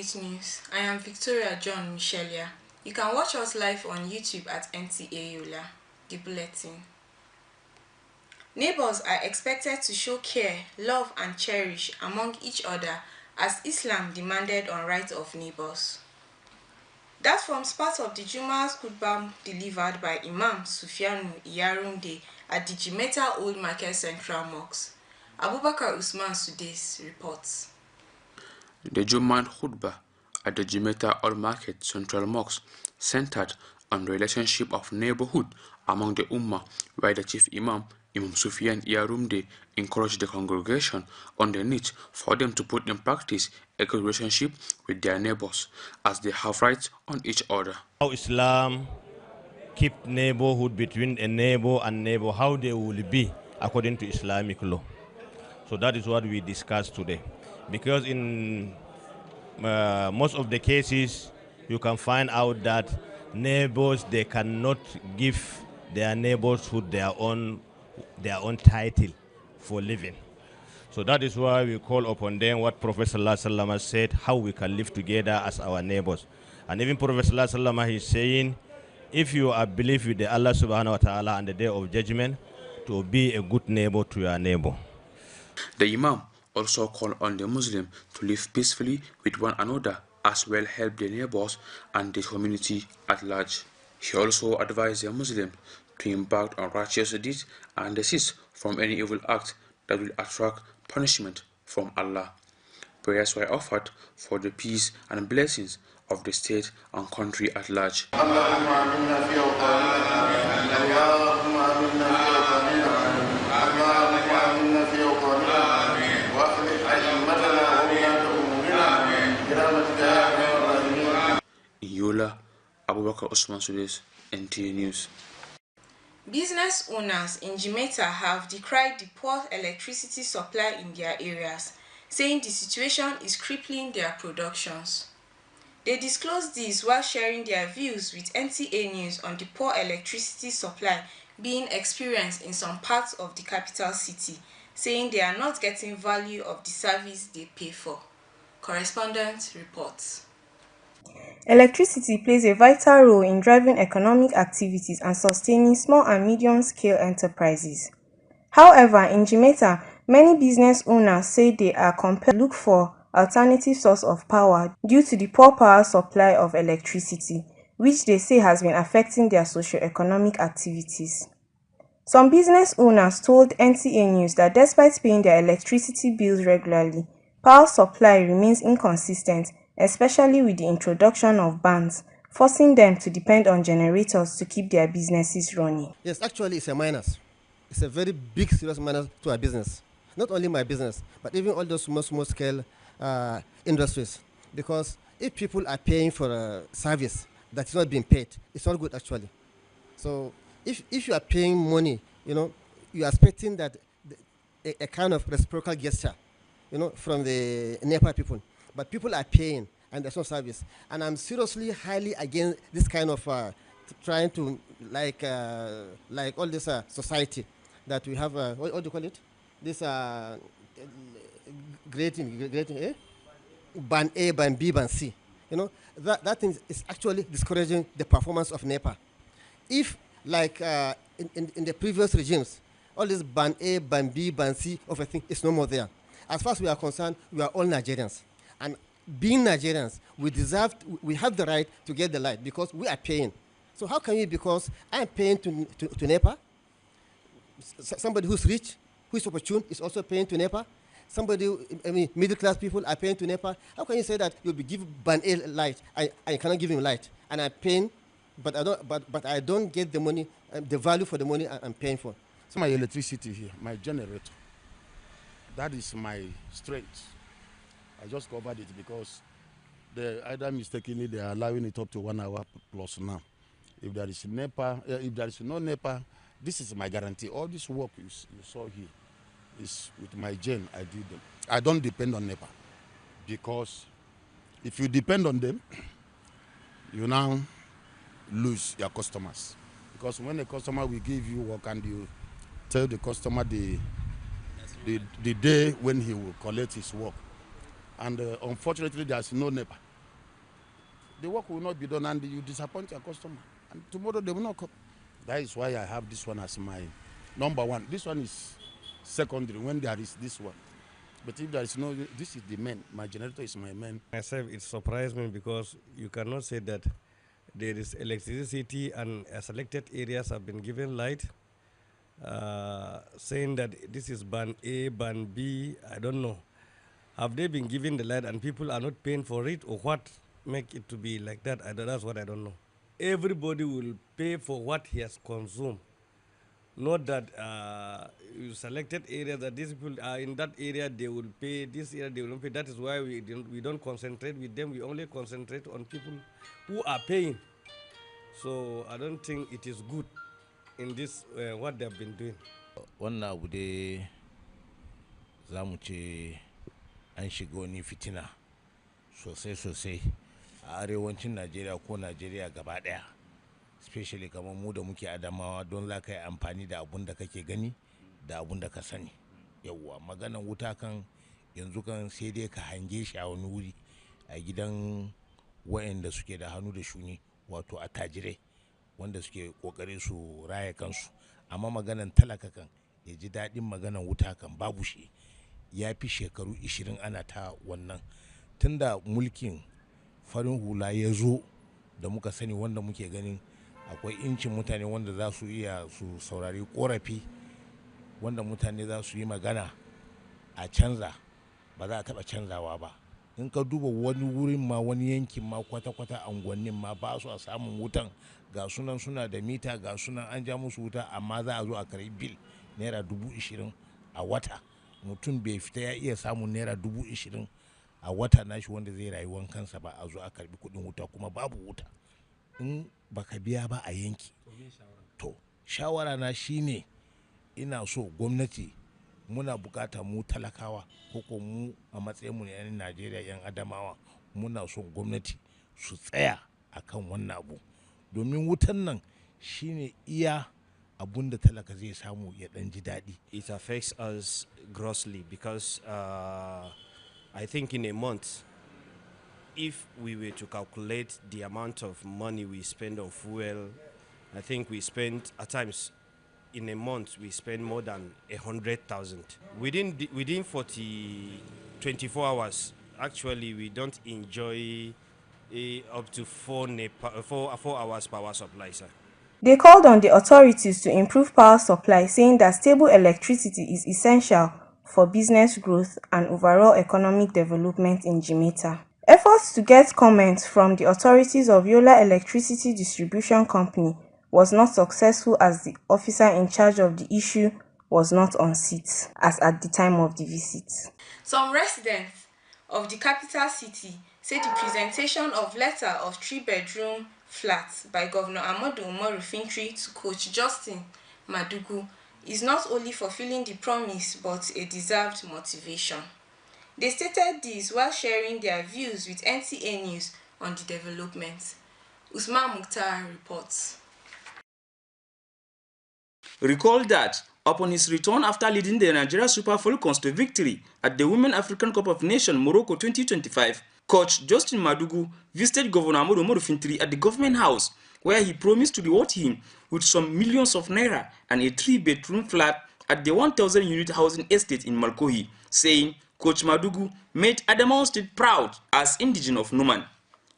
NTA8 News. I am Victoria John Michelia. You can watch us live on YouTube at NTA Yola. The Bulletin. Neighbors are expected to show care, love and cherish among each other as Islam demanded on rights of neighbors. That forms part of the Juma's khutbah delivered by Imam Sufyanu Iyarunde at the Jimeta Old Market Central Mosque. Abubakar Usman Sudais reports. The Jummah khutbah at the Jimeta Old Market Central Mosque centered on the relationship of neighborhood among the Ummah, where the chief Imam, Imam Sufyan Iyarunde, encouraged the congregation on the need for them to put in practice a good relationship with their neighbors, as they have rights on each other. How Islam keep neighborhood between a neighbor and neighbor, how they will be according to Islamic law. So that is what we discussed today. Because in most of the cases, you can find out that neighbors, they cannot give their neighborhood their own title for living. So that is why we call upon them what Prophet ﷺ said, how we can live together as our neighbors. And even Prophet ﷺ is saying, if you are believe with the Allah subhanahu wa ta'ala on the day of judgment, to be a good neighbor to your neighbor. The Imam also called on the Muslims to live peacefully with one another, as well help their neighbors and the community at large. He also advised the Muslims to embark on righteous deeds and desist from any evil act that will attract punishment from Allah. Prayers were offered for the peace and blessings of the state and country at large. In Yola, Abubakar Usman Sudais, NTA News. Business owners in Jimeta have decried the poor electricity supply in their areas, saying the situation is crippling their productions. They disclosed this while sharing their views with NTA News on the poor electricity supply being experienced in some parts of the capital city, saying they are not getting value of the service they pay for. Correspondent reports. Electricity plays a vital role in driving economic activities and sustaining small and medium-scale enterprises. However, in Jimeta, many business owners say they are compelled to look for alternative source of power due to the poor power supply of electricity, which they say has been affecting their socio-economic activities. Some business owners told NTA News that despite paying their electricity bills regularly, power supply remains inconsistent, especially with the introduction of bans, forcing them to depend on generators to keep their businesses running. Yes, actually it's a minus. It's a very big, serious minus to our business. Not only my business, but even all those small scale industries. Because if people are paying for a service that is not being paid, it's not good actually. So if you are paying money, you are expecting that a kind of reciprocal gesture, from the NEPA people. But people are paying and there's no service. And I'm seriously highly against this kind of trying to, like all this society that we have, what do you call it? This grading, ban A, ban B, ban C. That thing is actually discouraging the performance of NEPA. If, like in the previous regimes, all this ban A, ban B, ban C of a thing is no more there. As far as we are concerned, we are all Nigerians. And being Nigerians, we have the right to get the light because we are paying. So how can we, because I'm paying to NEPA, somebody who's rich, who is opportune, is also paying to NEPA, middle class people are paying to NEPA. How can you say that you'll be giving ban A light and you cannot give him light? And I'm paying, but I don't get the money, the value for the money I'm paying for. So my electricity here, my generator, that is my strength. I just covered it because either mistakenly they are allowing it up to 1 hour plus now. If there is NEPA, if there is no NEPA, this is my guarantee. All this work you saw here is with my gen. I did them. I don't depend on NEPA because if you depend on them, you now lose your customers. Because when a customer will give you work and you tell the customer the day when he will collect his work, and unfortunately there's no NEPA. the work will not be done and you disappoint your customer. And tomorrow they will not come. That is why I have this one as my number one. This one is secondary when there is this one. But if there is no, this is the main. My generator is my main. Myself, it surprised me because you cannot say that there is electricity and selected areas have been given light. Saying that this is band A, band B, I don't know. Have they been given the light and people are not paying for it, or what make it to be like that? That's what I don't know. Everybody will pay for what he has consumed. Not that you selected area that these people are in that area, they will pay, this area they will not pay. That is why we don't concentrate with them. We only concentrate on people who are paying. So I don't think it is good in this what they have been doing. Wannan abu dai za mu ce an shiga wani fitina sosai a arewacin Najeriya ko Najeriya gaba daya, especially kamar mu da muke Adamawa, don za ka yi amfani da abun da kake gani da abun da ka sani. Yawwa maganan wuta kan yanzu kan sai dai ka hange shi a wani wuri a gidan wayanda suke da hannu da shuni, wato attajirai wanda suke kokari su raya kansu. Amma maganan talaka kan ya ji daɗin maganan wuta kan babu shi. Ya fi shekaru 20 ana ta wannan tunda mulkin farin hula ya zo da muka sani, wanda muke ganin akwai incin mutane wanda za su iya su saurari korafi, wanda mutane za su yi magana a canza, ba za a taɓa canzawa ba. In ka duba wani wurin ma, wani yankin ma, kwata-kwata unguwannin ma ba su a samun wutan, ga sunan suna da mita, ga sunan an ja musu wuta, amma za a zo a karbi bil naira 20,000 a wata. Mutum bai fita ya iya samun naira 20,000 a wata nashi wanda zai rayuwan kansa ba, a zo a karbi kudin wuta kuma babu wuta. In baka biya ba a yanki. To shawara na shine, ina so gwamnati, muna bukata mu talakawa ko mu a matsayinmu na 'yan Najeriya, 'yan Adamawa, muna son gwamnati su tsaya akan wannan abu, domin wutan nan shine iya abun da talaka zai samu ya dan ji daɗi. It affects us grossly because I think in a month, if we were to calculate the amount of money we spend on fuel, I think we spend at times in a month we spend more than 100,000 within 24 hours. Actually, we don't enjoy up to 4 hours power supply, sir. They called on the authorities to improve power supply, saying that stable electricity is essential for business growth and overall economic development in Jimeta. Efforts to get comments from the authorities of Yola Electricity Distribution Company was not successful, as the officer in charge of the issue was not on seat as at the time of the visit. Some residents of the capital city say the presentation of letter of 3-bedroom flats by Governor Ahmadu Umaru Fintri to Coach Justin Madugu is not only fulfilling the promise but a deserved motivation. They stated this while sharing their views with NTA News on the development. Usman Mukhtar reports. Recall that upon his return after leading the Nigeria Super Falcons to victory at the Women African Cup of Nations Morocco 2025, Coach Justin Madugu visited Governor Ahmadu Umaru Fintri at the government house, where he promised to reward him with some millions of naira and a 3-bedroom flat at the 1,000-unit housing estate in Malkohi, saying Coach Madugu made Adamawa State proud as indigenous of Numan.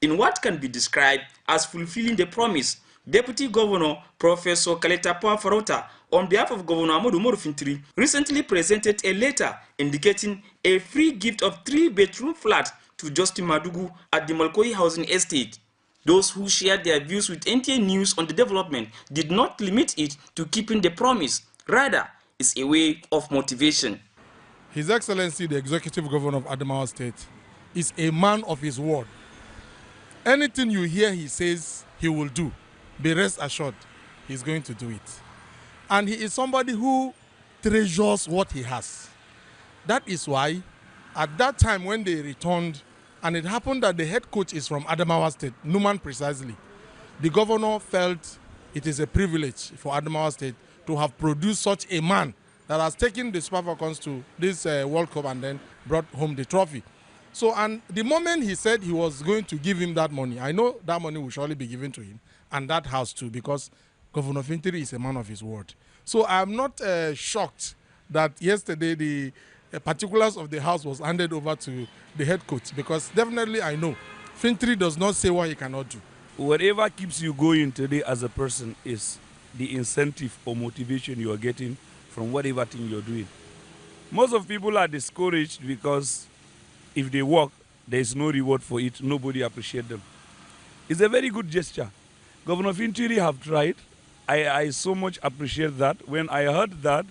In what can be described as fulfilling the promise, Deputy Governor Professor Kaleta Farota, on behalf of Governor Ahmadu Umaru Fintri, recently presented a letter indicating a free gift of 3-bedroom flat to Justin Madugu at the Malkohi housing estate. Those who shared their views with NTA News on the development did not limit it to keeping the promise. Rather, it's a way of motivation. His Excellency, the Executive Governor of Adamawa State, is a man of his word. Anything you hear he says he will do, be rest assured he's going to do it. And he is somebody who treasures what he has. That is why, at that time when they returned, and it happened that the head coach is from Adamawa State, Numan precisely, the governor felt it is a privilege for Adamawa State to have produced such a man that has taken the Super Falcons to this World Cup and then brought home the trophy. So, and the moment he said he was going to give him that money, I know that money will surely be given to him, and that house too, because Governor Fintiri is a man of his word. So I'm not shocked that yesterday the particulars of the house was handed over to the head coach, because definitely I know Fintiri does not say what he cannot do. Whatever keeps you going today as a person is the incentive or motivation you are getting from whatever thing you're doing. Most of people are discouraged because if they work, there is no reward for it. Nobody appreciates them. It's a very good gesture. Governor Fintiri have tried. I so much appreciate that. When I heard that,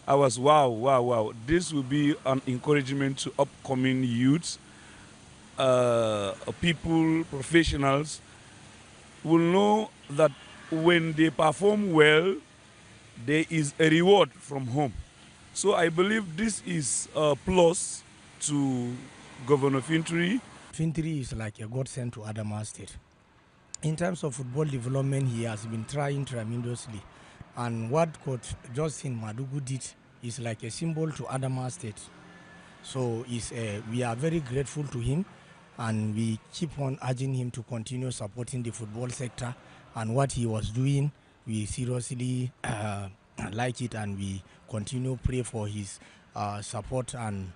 I was wow. This will be an encouragement to upcoming youths, people, professionals will know that when they perform well, there is a reward from home. So I believe this is a plus to Governor Fintiri. Fintiri is like a godsend to Adamawa State. In terms of football development, he has been trying tremendously. And what Coach Justin Madugu did is like a symbol to Adamawa State. So we are very grateful to him, and we keep on urging him to continue supporting the football sector. And what he was doing, we seriously like it, and we continue pray for his support and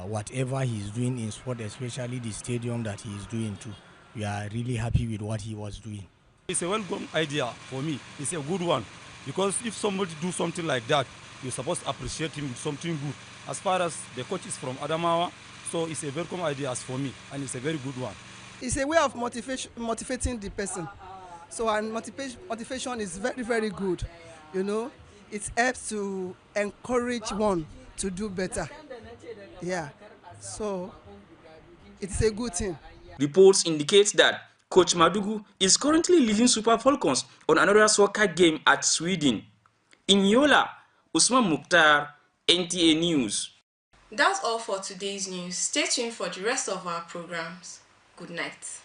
whatever he's doing in sport, especially the stadium that he is doing too. We are really happy with what he was doing. It's a welcome idea for me. It's a good one, because if somebody do something like that, you're supposed to appreciate him with something good. As far as the coach is from Adamawa, so it's a welcome idea as for me, and it's a very good one. It's a way of motivating the person. So, and motivation is very, very good. You know, it helps to encourage one to do better. Yeah, so it's a good thing. Reports indicate that Coach Madugu is currently leading Super Falcons on another soccer game at Sweden. In Yola, Usman Mukhtar, NTA News. That's all for today's news. Stay tuned for the rest of our programs. Good night.